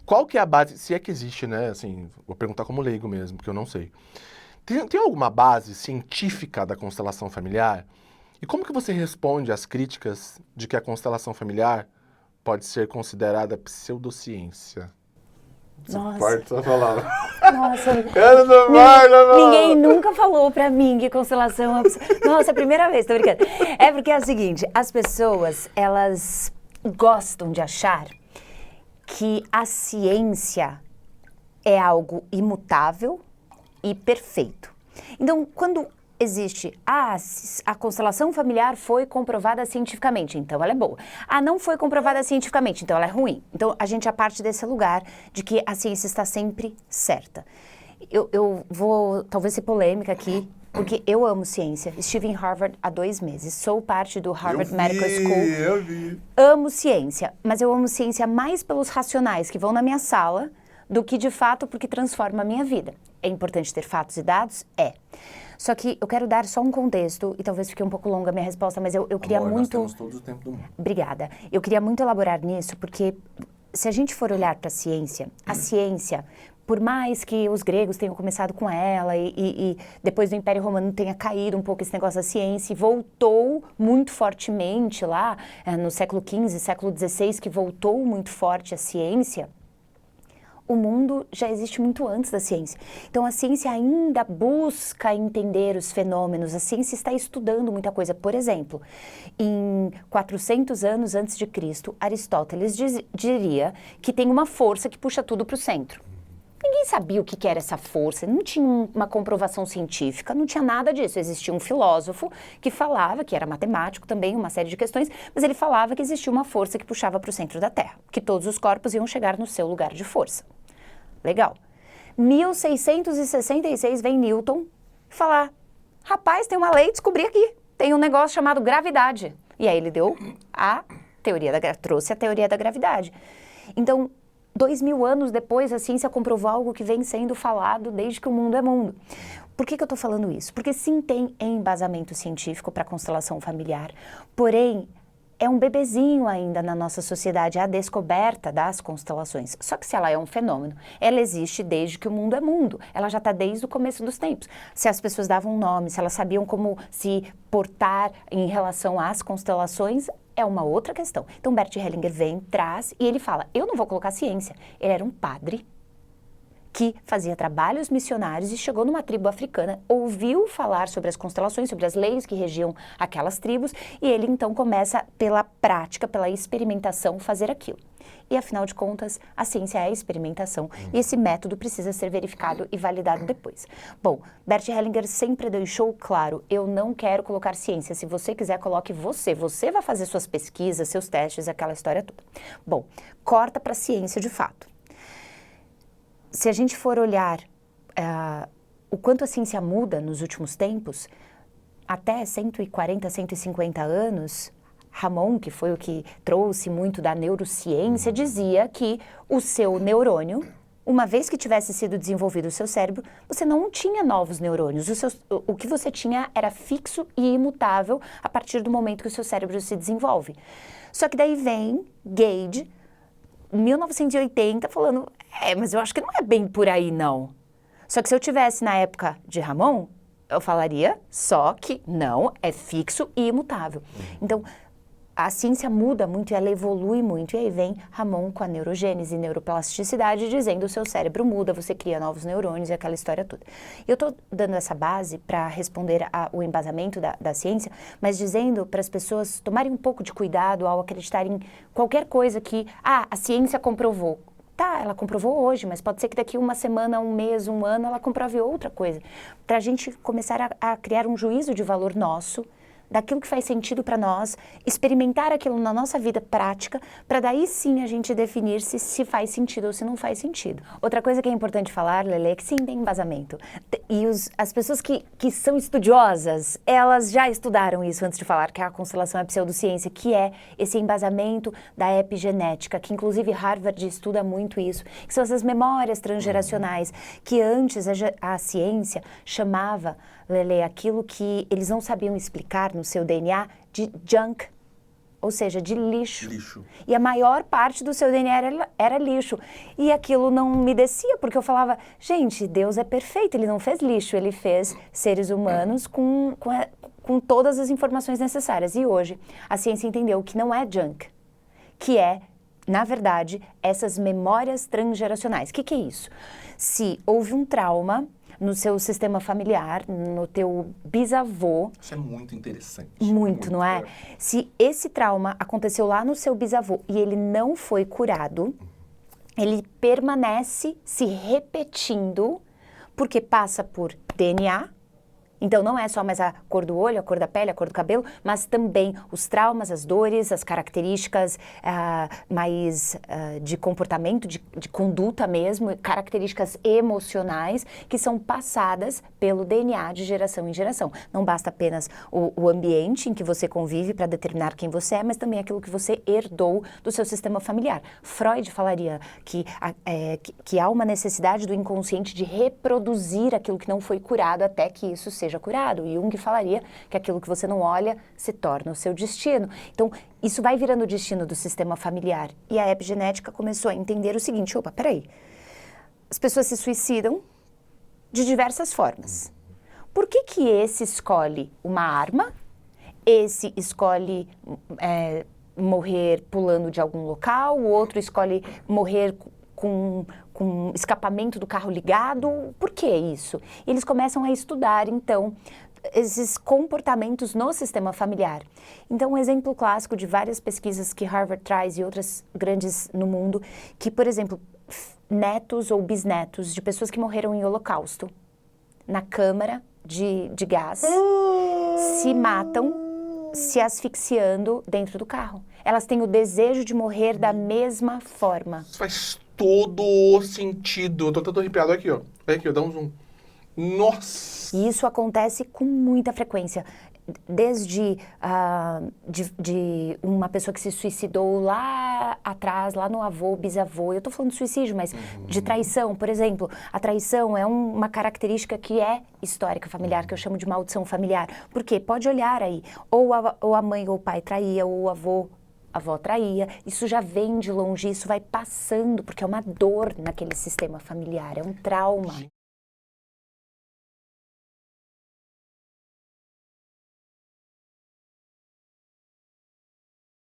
qual que é a base, se é que existe, né? Assim, vou perguntar como leigo mesmo, porque eu não sei. Tem alguma base científica da constelação familiar? E como que você responde às críticas de que a constelação familiar pode ser considerada pseudociência? Você Nossa, pode só falar. nossa, Eu não vai, não, ninguém não. nunca falou pra mim que constelação é... Nossa, é a primeira vez, tô brincando. É porque é o seguinte, as pessoas, elas gostam de achar que a ciência é algo imutável e perfeito. Então, quando existe, a constelação familiar foi comprovada cientificamente, então ela é boa. Não foi comprovada cientificamente, então ela é ruim. Então, a gente já parte desse lugar de que a ciência está sempre certa. Eu vou, talvez, ser polêmica aqui, porque eu amo ciência. Estive em Harvard há 2 meses, sou parte do Harvard Medical School. Eu vi. Amo ciência, mas eu amo ciência mais pelos racionais que vão na minha sala do que, de fato, porque transforma a minha vida. É importante ter fatos e dados? É. Só que eu quero dar só um contexto, e talvez fique um pouco longa a minha resposta, mas eu queria Amor, muito... nós temos todo o tempo do mundo. Obrigada. Eu queria muito elaborar nisso, porque se a gente for olhar para a ciência, por mais que os gregos tenham começado com ela e depois do Império Romano tenha caído um pouco esse negócio da ciência e voltou muito fortemente lá, no século XV, século XVI, que voltou muito forte a ciência, o mundo já existe muito antes da ciência. Então, a ciência ainda busca entender os fenômenos, a ciência está estudando muita coisa. Por exemplo, em 400 anos antes de Cristo, Aristóteles diria que tem uma força que puxa tudo para o centro. Ninguém sabia o que era essa força, não tinha uma comprovação científica, não tinha nada disso. Existia um filósofo que falava, que era matemático também, uma série de questões, mas ele falava que existia uma força que puxava para o centro da Terra, que todos os corpos iam chegar no seu lugar de força. Legal. 1666 vem Newton falar, rapaz, tem uma lei, descobri aqui, tem um negócio chamado gravidade. E aí ele deu trouxe a teoria da gravidade. Então, 2000 anos depois, a ciência comprovou algo que vem sendo falado desde que o mundo é mundo. Por que eu estou falando isso? Porque sim, tem embasamento científico para a constelação familiar, porém, é um bebezinho ainda na nossa sociedade, a descoberta das constelações. Só que se ela é um fenômeno, ela existe desde que o mundo é mundo. Ela já está desde o começo dos tempos. Se as pessoas davam nome, se elas sabiam como se portar em relação às constelações, é uma outra questão. Então, Bert Hellinger vem, traz, e ele fala, eu não vou colocar ciência. Ele era um padre que fazia trabalhos missionários e chegou numa tribo africana, ouviu falar sobre as constelações, sobre as leis que regiam aquelas tribos, e ele então começa pela prática, pela experimentação, fazer aquilo. E afinal de contas, a ciência é a experimentação, e esse método precisa ser verificado e validado depois. Bom, Bert Hellinger sempre deixou claro, eu não quero colocar ciência, se você quiser, coloque você vai fazer suas pesquisas, seus testes, aquela história toda. Bom, corta para a ciência de fato. Se a gente for olhar o quanto a ciência muda nos últimos tempos, até 140, 150 anos, Ramon, que foi o que trouxe muito da neurociência, dizia que o seu neurônio, uma vez que tivesse sido desenvolvido o seu cérebro, você não tinha novos neurônios. O que você tinha era fixo e imutável a partir do momento que o seu cérebro se desenvolve. Só que daí vem Gage, 1980, falando, mas eu acho que não é bem por aí, não. Só que se eu tivesse na época de Ramon, eu falaria só que não, é fixo e imutável. Então, a ciência muda muito e ela evolui muito. E aí vem Ramon com a neurogênese e neuroplasticidade, dizendo o seu cérebro muda, você cria novos neurônios e aquela história toda. Eu estou dando essa base para responder o embasamento da ciência, mas dizendo para as pessoas tomarem um pouco de cuidado ao acreditarem em qualquer coisa que, a ciência comprovou. Tá, ela comprovou hoje, mas pode ser que daqui uma semana, um mês, um ano, ela comprove outra coisa. Para a gente começar a criar um juízo de valor nosso, daquilo que faz sentido para nós, experimentar aquilo na nossa vida prática, para daí sim a gente definir se faz sentido ou se não faz sentido. Outra coisa que é importante falar, Lelê, é que sim, tem embasamento. E as pessoas que são estudiosas, elas já estudaram isso antes de falar que a constelação é pseudociência, que é esse embasamento da epigenética, que inclusive Harvard estuda muito isso, que são essas memórias transgeracionais, que antes a ciência chamava, Lelê, aquilo que eles não sabiam explicar no seu DNA de junk ou seja, de lixo. Lixo. E a maior parte do seu DNA era lixo. E aquilo não me descia, porque eu falava, gente, Deus é perfeito, ele não fez lixo, ele fez seres humanos com todas as informações necessárias. E hoje, a ciência entendeu que não é junk, que é, na verdade, essas memórias transgeracionais. O que é isso? Se houve um trauma no seu sistema familiar, no teu bisavô... Isso é muito interessante. Muito, não é? Se esse trauma aconteceu lá no seu bisavô e ele não foi curado, ele permanece se repetindo, porque passa por DNA. Então, não é só mais a cor do olho, a cor da pele, a cor do cabelo, mas também os traumas, as dores, as características mais de comportamento, de conduta mesmo, características emocionais que são passadas pelo DNA de geração em geração. Não basta apenas o ambiente em que você convive para determinar quem você é, mas também aquilo que você herdou do seu sistema familiar. Freud falaria que há uma necessidade do inconsciente de reproduzir aquilo que não foi curado até que isso seja curado. E Jung falaria que aquilo que você não olha se torna o seu destino. Então, isso vai virando o destino do sistema familiar. E a epigenética começou a entender o seguinte, opa, peraí, as pessoas se suicidam de diversas formas. Por que esse escolhe uma arma, esse escolhe morrer pulando de algum local, o outro escolhe morrer com escapamento do carro ligado? Por que isso? E eles começam a estudar, então, esses comportamentos no sistema familiar. Então, um exemplo clássico de várias pesquisas que Harvard traz e outras grandes no mundo, que, por exemplo, netos ou bisnetos de pessoas que morreram em holocausto, na câmara de gás, se matam se asfixiando dentro do carro. Elas têm o desejo de morrer da mesma forma. Isso faz todo o sentido. Eu tô todo arrepiado aqui, ó. Olha aqui, ó, dá um zoom. Nossa! E isso acontece com muita frequência. Desde de uma pessoa que se suicidou lá atrás, lá no avô, bisavô. Eu tô falando de suicídio, mas de traição, por exemplo. A traição é uma característica que é histórica familiar, que eu chamo de maldição familiar. Por quê? Pode olhar aí. Ou a mãe ou o pai traía, ou a avó traía, isso já vem de longe, isso vai passando, porque é uma dor naquele sistema familiar, é um trauma.